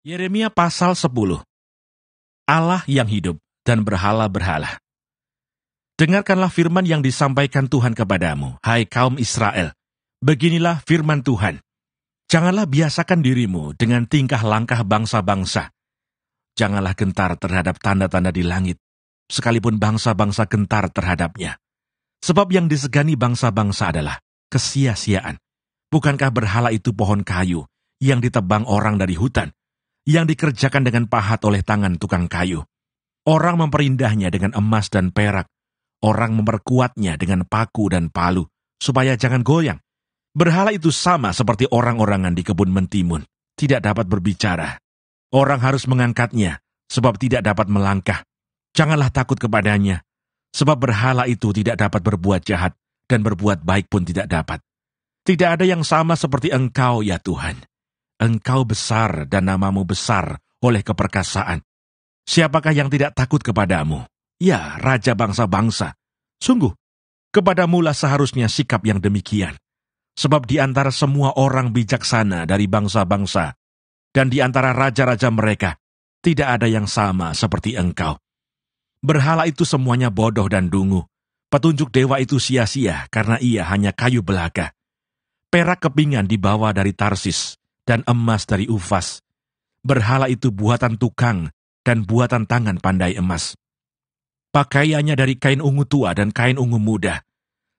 Yeremia pasal 10. Allah yang hidup dan berhala-berhala. Dengarkanlah firman yang disampaikan Tuhan kepadamu, hai kaum Israel. Beginilah firman Tuhan. Janganlah biasakan dirimu dengan tingkah langkah bangsa-bangsa. Janganlah gentar terhadap tanda-tanda di langit, sekalipun bangsa-bangsa gentar terhadapnya. Sebab yang disegani bangsa-bangsa adalah kesia-siaan. Bukankah berhala itu pohon kayu yang ditebang orang dari hutan, yang dikerjakan dengan pahat oleh tangan tukang kayu? Orang memperindahnya dengan emas dan perak. Orang memperkuatnya dengan paku dan palu, supaya jangan goyang. Berhala itu sama seperti orang-orangan di kebun mentimun, tidak dapat berbicara. Orang harus mengangkatnya, sebab tidak dapat melangkah. Janganlah takut kepadanya, sebab berhala itu tidak dapat berbuat jahat, dan berbuat baik pun tidak dapat. Tidak ada yang sama seperti Engkau, ya Tuhan. Engkau besar dan namamu besar oleh keperkasaan. Siapakah yang tidak takut kepadamu? Ya, Raja bangsa-bangsa. Sungguh, kepadamulah seharusnya sikap yang demikian. Sebab di antara semua orang bijaksana dari bangsa-bangsa, dan di antara raja-raja mereka, tidak ada yang sama seperti Engkau. Berhala itu semuanya bodoh dan dungu. Petunjuk dewa itu sia-sia karena ia hanya kayu belaka. Perak kepingan dibawa dari Tarsis, dan emas dari Ufas. Berhala itu buatan tukang dan buatan tangan pandai emas. Pakaiannya dari kain ungu tua dan kain ungu muda.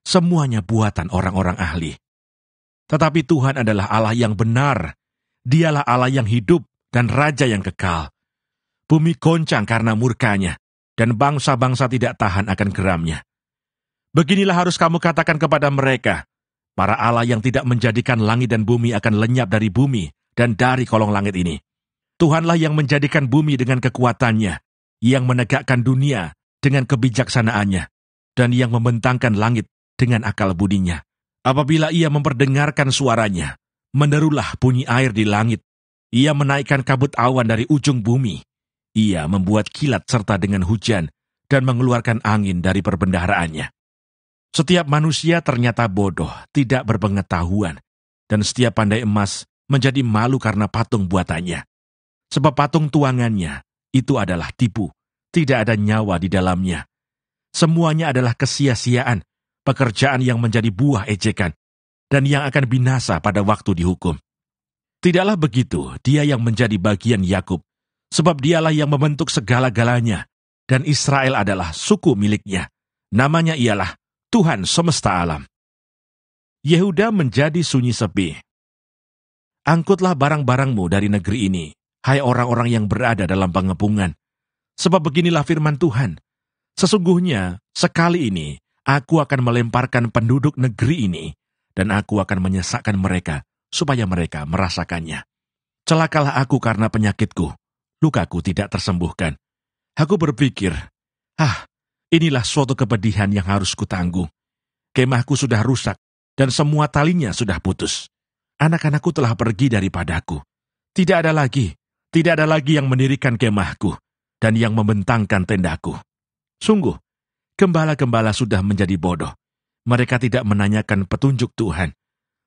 Semuanya buatan orang-orang ahli. Tetapi Tuhan adalah Allah yang benar. Dialah Allah yang hidup dan Raja yang kekal. Bumi goncang karena murkanya, dan bangsa-bangsa tidak tahan akan geramnya. Beginilah harus kamu katakan kepada mereka, para Allah yang tidak menjadikan langit dan bumi akan lenyap dari bumi dan dari kolong langit ini. Tuhanlah yang menjadikan bumi dengan kekuatannya, yang menegakkan dunia dengan kebijaksanaannya, dan yang membentangkan langit dengan akal budinya. Apabila ia memperdengarkan suaranya, menderulah bunyi air di langit. Ia menaikkan kabut awan dari ujung bumi. Ia membuat kilat serta dengan hujan, dan mengeluarkan angin dari perbendaharaannya. Setiap manusia ternyata bodoh, tidak berpengetahuan, dan setiap pandai emas menjadi malu karena patung buatannya. Sebab patung tuangannya itu adalah tipu, tidak ada nyawa di dalamnya. Semuanya adalah kesia-siaan, pekerjaan yang menjadi buah ejekan, dan yang akan binasa pada waktu dihukum. Tidaklah begitu dia yang menjadi bagian Yakub, sebab dialah yang membentuk segala-galanya, dan Israel adalah suku miliknya. Namanya ialah Tuhan semesta alam. Yehuda menjadi sunyi sepi. Angkutlah barang-barangmu dari negeri ini, hai orang-orang yang berada dalam pengepungan. Sebab beginilah firman Tuhan, sesungguhnya sekali ini aku akan melemparkan penduduk negeri ini, dan aku akan menyesakkan mereka, supaya mereka merasakannya. Celakalah aku karena penyakitku, lukaku tidak tersembuhkan. Aku berpikir, inilah suatu kepedihan yang harus kutanggung. Kemahku sudah rusak, dan semua talinya sudah putus. Anak-anakku telah pergi daripadaku. Tidak ada lagi yang mendirikan kemahku, dan yang membentangkan tendaku. Sungguh, gembala-gembala sudah menjadi bodoh. Mereka tidak menanyakan petunjuk Tuhan.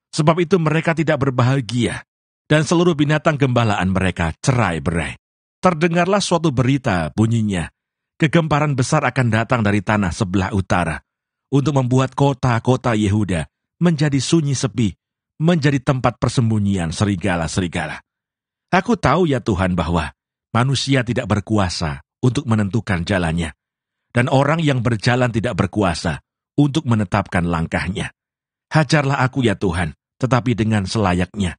Sebab itu mereka tidak berbahagia, dan seluruh binatang gembalaan mereka cerai-berai. Terdengarlah suatu berita bunyinya, kegemparan besar akan datang dari tanah sebelah utara, untuk membuat kota-kota Yehuda menjadi sunyi sepi, menjadi tempat persembunyian serigala-serigala. Aku tahu ya Tuhan bahwa manusia tidak berkuasa untuk menentukan jalannya, dan orang yang berjalan tidak berkuasa untuk menetapkan langkahnya. Hajarlah aku ya Tuhan, tetapi dengan selayaknya.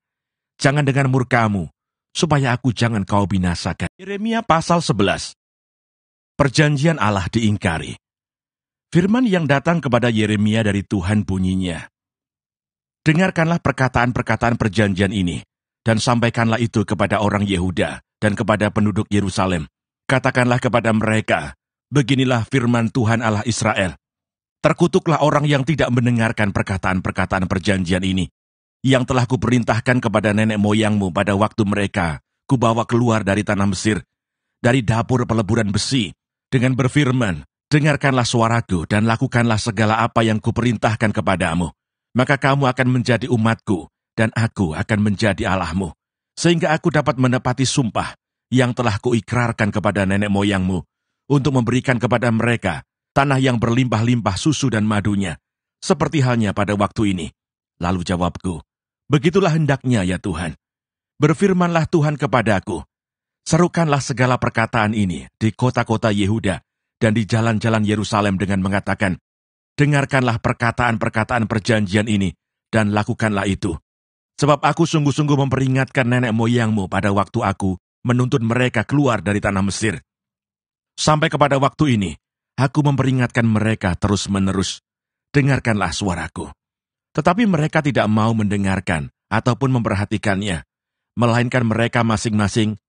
Jangan dengan murkamu, supaya aku jangan kau binasakan. Yeremia pasal 11. Perjanjian Allah diingkari. Firman yang datang kepada Yeremia dari Tuhan bunyinya, dengarkanlah perkataan-perkataan perjanjian ini, dan sampaikanlah itu kepada orang Yehuda dan kepada penduduk Yerusalem. Katakanlah kepada mereka, beginilah firman Tuhan Allah Israel. Terkutuklah orang yang tidak mendengarkan perkataan-perkataan perjanjian ini, yang telah kuperintahkan kepada nenek moyangmu pada waktu mereka kubawa keluar dari tanah Mesir, dari dapur peleburan besi, dengan berfirman, dengarkanlah suaraku dan lakukanlah segala apa yang kuperintahkan kepadamu. Maka kamu akan menjadi umatku, dan aku akan menjadi Allahmu. sehingga aku dapat menepati sumpah yang telah kuikrarkan kepada nenek moyangmu, untuk memberikan kepada mereka tanah yang berlimpah-limpah susu dan madunya, seperti halnya pada waktu ini. Lalu jawabku, begitulah hendaknya ya Tuhan. Berfirmanlah Tuhan kepadaku, serukanlah segala perkataan ini di kota-kota Yehuda dan di jalan-jalan Yerusalem dengan mengatakan, dengarkanlah perkataan-perkataan perjanjian ini dan lakukanlah itu. Sebab aku sungguh-sungguh memperingatkan nenek moyangmu pada waktu aku menuntun mereka keluar dari tanah Mesir. Sampai kepada waktu ini, aku memperingatkan mereka terus-menerus. Dengarkanlah suaraku. Tetapi mereka tidak mau mendengarkan ataupun memperhatikannya, melainkan mereka masing-masing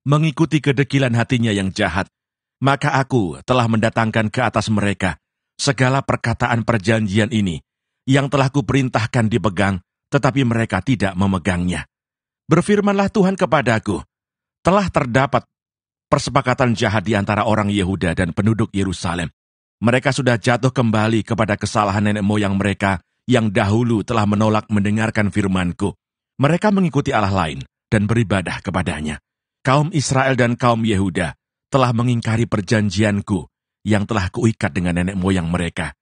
mengikuti kedekilan hatinya yang jahat. Maka aku telah mendatangkan ke atas mereka segala perkataan perjanjian ini, yang telah kuperintahkan dipegang, tetapi mereka tidak memegangnya. Berfirmanlah Tuhan kepadaku, telah terdapat persepakatan jahat di antara orang Yehuda dan penduduk Yerusalem. Mereka sudah jatuh kembali kepada kesalahan nenek moyang mereka yang dahulu telah menolak mendengarkan firman-Ku. Mereka mengikuti Allah lain dan beribadah kepadanya. Kaum Israel dan kaum Yehuda telah mengingkari perjanjian-Ku yang telah kuikat dengan nenek moyang mereka.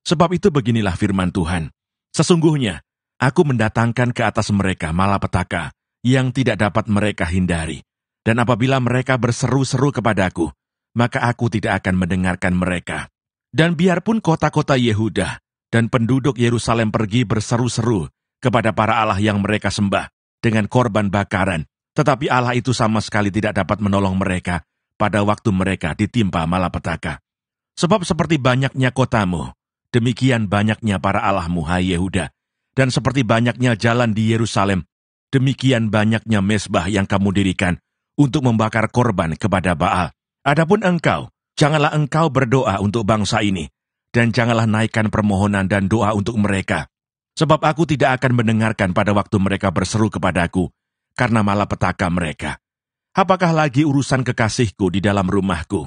Sebab itu beginilah firman Tuhan. Sesungguhnya, aku mendatangkan ke atas mereka malapetaka yang tidak dapat mereka hindari. Dan apabila mereka berseru-seru kepadaku, maka aku tidak akan mendengarkan mereka. Dan biarpun kota-kota Yehuda dan penduduk Yerusalem pergi berseru-seru kepada para Allah yang mereka sembah dengan korban bakaran, tetapi Allah itu sama sekali tidak dapat menolong mereka pada waktu mereka ditimpa malapetaka. Sebab seperti banyaknya kotamu, demikian banyaknya para allahmu, hai Yehuda. Dan seperti banyaknya jalan di Yerusalem, demikian banyaknya mezbah yang kamu dirikan untuk membakar korban kepada Baal. Adapun engkau, janganlah engkau berdoa untuk bangsa ini, dan janganlah naikkan permohonan dan doa untuk mereka. Sebab aku tidak akan mendengarkan pada waktu mereka berseru kepadaku, karena malapetaka mereka. Apakah lagi urusan kekasihku di dalam rumahku?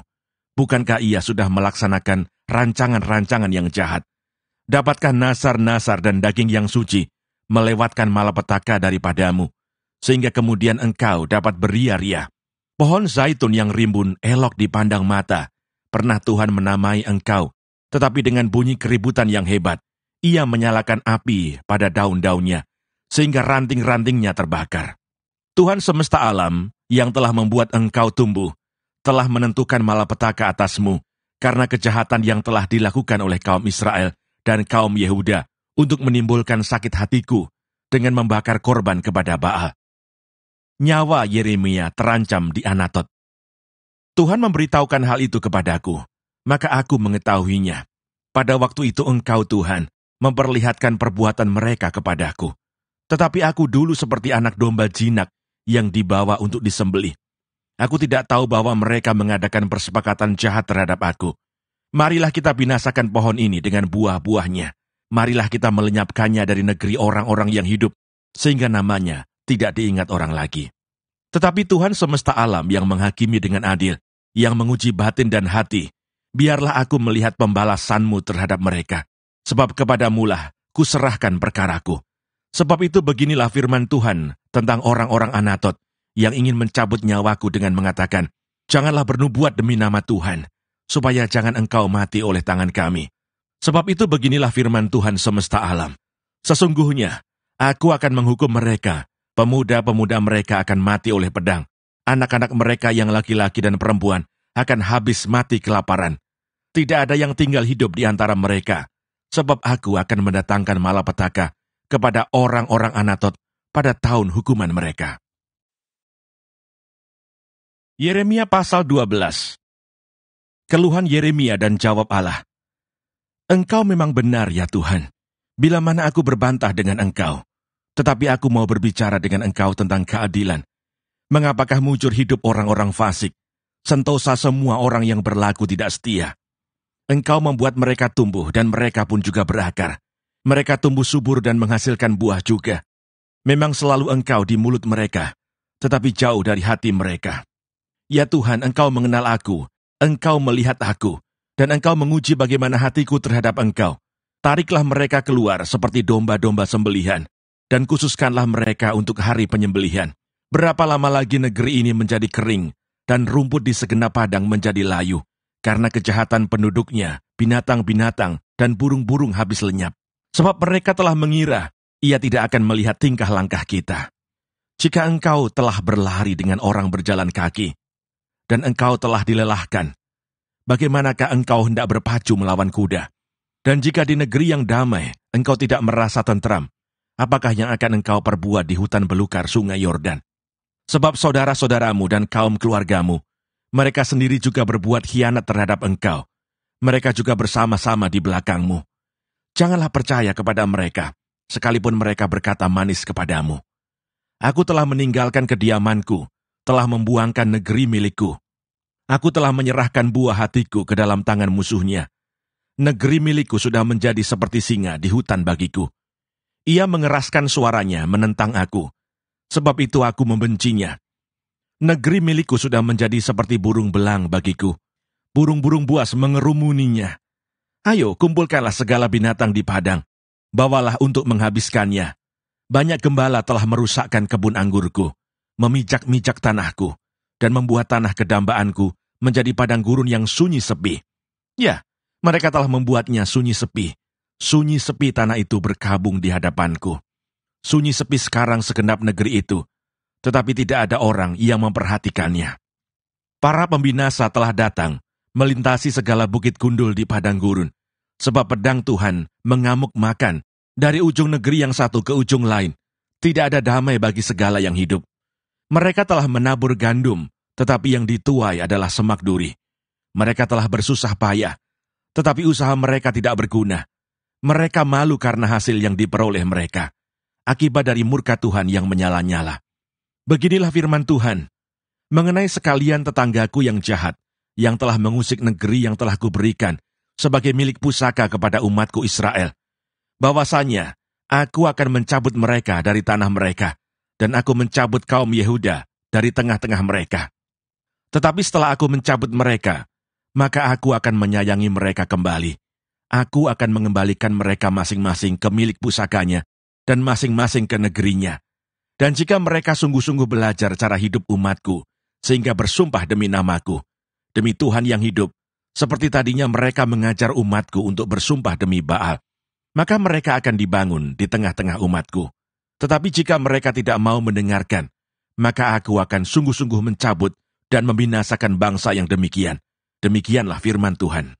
Bukankah ia sudah melaksanakan rancangan-rancangan yang jahat? Dapatkah nasar-nasar dan daging yang suci melewatkan malapetaka daripadamu, sehingga kemudian engkau dapat beria-ria? Pohon zaitun yang rimbun elok dipandang mata, pernah Tuhan menamai engkau, tetapi dengan bunyi keributan yang hebat, ia menyalakan api pada daun-daunnya, sehingga ranting-rantingnya terbakar. Tuhan semesta alam yang telah membuat engkau tumbuh, telah menentukan malapetaka atasmu, karena kejahatan yang telah dilakukan oleh kaum Israel dan kaum Yehuda untuk menimbulkan sakit hatiku dengan membakar korban kepada Baal. Nyawa Yeremia terancam di Anatot. Tuhan memberitahukan hal itu kepadaku, maka aku mengetahuinya. Pada waktu itu engkau Tuhan memperlihatkan perbuatan mereka kepadaku. Tetapi aku dulu seperti anak domba jinak yang dibawa untuk disembelih. Aku tidak tahu bahwa mereka mengadakan persepakatan jahat terhadap aku. Marilah kita binasakan pohon ini dengan buah-buahnya. Marilah kita melenyapkannya dari negeri orang-orang yang hidup, sehingga namanya tidak diingat orang lagi. Tetapi Tuhan semesta alam yang menghakimi dengan adil, yang menguji batin dan hati, biarlah aku melihat pembalasanmu terhadap mereka. Sebab kepadamulah kuserahkan perkaraku. Sebab itu beginilah firman Tuhan tentang orang-orang Anatot yang ingin mencabut nyawaku dengan mengatakan, janganlah bernubuat demi nama Tuhan, supaya jangan engkau mati oleh tangan kami. Sebab itu beginilah firman Tuhan semesta alam. Sesungguhnya, aku akan menghukum mereka, pemuda-pemuda mereka akan mati oleh pedang, anak-anak mereka yang laki-laki dan perempuan akan habis mati kelaparan. Tidak ada yang tinggal hidup di antara mereka, sebab aku akan mendatangkan malapetaka kepada orang-orang Anatot pada tahun hukuman mereka. Yeremia pasal 12. Keluhan Yeremia dan jawab Allah. Engkau memang benar ya Tuhan, bila mana aku berbantah dengan engkau. Tetapi aku mau berbicara dengan engkau tentang keadilan. Mengapakah mujur hidup orang-orang fasik, sentosa semua orang yang berlaku tidak setia? Engkau membuat mereka tumbuh dan mereka pun juga berakar. Mereka tumbuh subur dan menghasilkan buah juga. Memang selalu engkau di mulut mereka, tetapi jauh dari hati mereka. Ya Tuhan, engkau mengenal aku, engkau melihat aku, dan engkau menguji bagaimana hatiku terhadap engkau. Tariklah mereka keluar seperti domba-domba sembelihan, dan khususkanlah mereka untuk hari penyembelihan, Berapa lama lagi negeri ini menjadi kering, dan rumput di segenap padang menjadi layu, karena kejahatan penduduknya, binatang-binatang, dan burung-burung habis lenyap. Sebab mereka telah mengira, ia tidak akan melihat tingkah langkah kita. Jika engkau telah berlari dengan orang berjalan kaki, dan engkau telah dilelahkan, bagaimanakah engkau hendak berpacu melawan kuda? Dan jika di negeri yang damai, engkau tidak merasa tentram, apakah yang akan engkau perbuat di hutan belukar sungai Yordan? Sebab saudara-saudaramu dan kaum keluargamu, mereka sendiri juga berbuat khianat terhadap engkau. Mereka juga bersama-sama di belakangmu. Janganlah percaya kepada mereka, sekalipun mereka berkata manis kepadamu. Aku telah meninggalkan kediamanku, telah membuangkan negeri milikku. Aku telah menyerahkan buah hatiku ke dalam tangan musuhnya. Negeri milikku sudah menjadi seperti singa di hutan bagiku. Ia mengeraskan suaranya menentang aku, sebab itu aku membencinya. Negeri milikku sudah menjadi seperti burung belang bagiku. Burung-burung buas mengerumuninya. Ayo, kumpulkanlah segala binatang di padang. Bawalah untuk menghabiskannya. Banyak gembala telah merusakkan kebun anggurku, memijak-mijak tanahku, dan membuat tanah kedambaanku menjadi padang gurun yang sunyi sepi. Ya, mereka telah membuatnya sunyi sepi. Sunyi sepi tanah itu berkabung di hadapanku. Sunyi sepi sekarang segenap negeri itu, tetapi tidak ada orang yang memperhatikannya. Para pembinasa telah datang, melintasi segala bukit gundul di padang gurun, sebab pedang Tuhan mengamuk makan dari ujung negeri yang satu ke ujung lain. Tidak ada damai bagi segala yang hidup. Mereka telah menabur gandum, tetapi yang dituai adalah semak duri. Mereka telah bersusah payah, tetapi usaha mereka tidak berguna. Mereka malu karena hasil yang diperoleh mereka, akibat dari murka Tuhan yang menyala-nyala. Beginilah firman Tuhan, mengenai sekalian tetanggaku yang jahat, yang telah mengusik negeri yang telah kuberikan sebagai milik pusaka kepada umatku Israel. Bahwasanya, aku akan mencabut mereka dari tanah mereka, dan aku mencabut kaum Yehuda dari tengah-tengah mereka. Tetapi setelah aku mencabut mereka, maka aku akan menyayangi mereka kembali. Aku akan mengembalikan mereka masing-masing ke milik pusakanya, dan masing-masing ke negerinya. Dan jika mereka sungguh-sungguh belajar cara hidup umatku, sehingga bersumpah demi namaku, demi Tuhan yang hidup, seperti tadinya mereka mengajar umatku untuk bersumpah demi Baal, maka mereka akan dibangun di tengah-tengah umatku. Tetapi jika mereka tidak mau mendengarkan, maka aku akan sungguh-sungguh mencabut dan membinasakan bangsa yang demikian. Demikianlah firman Tuhan.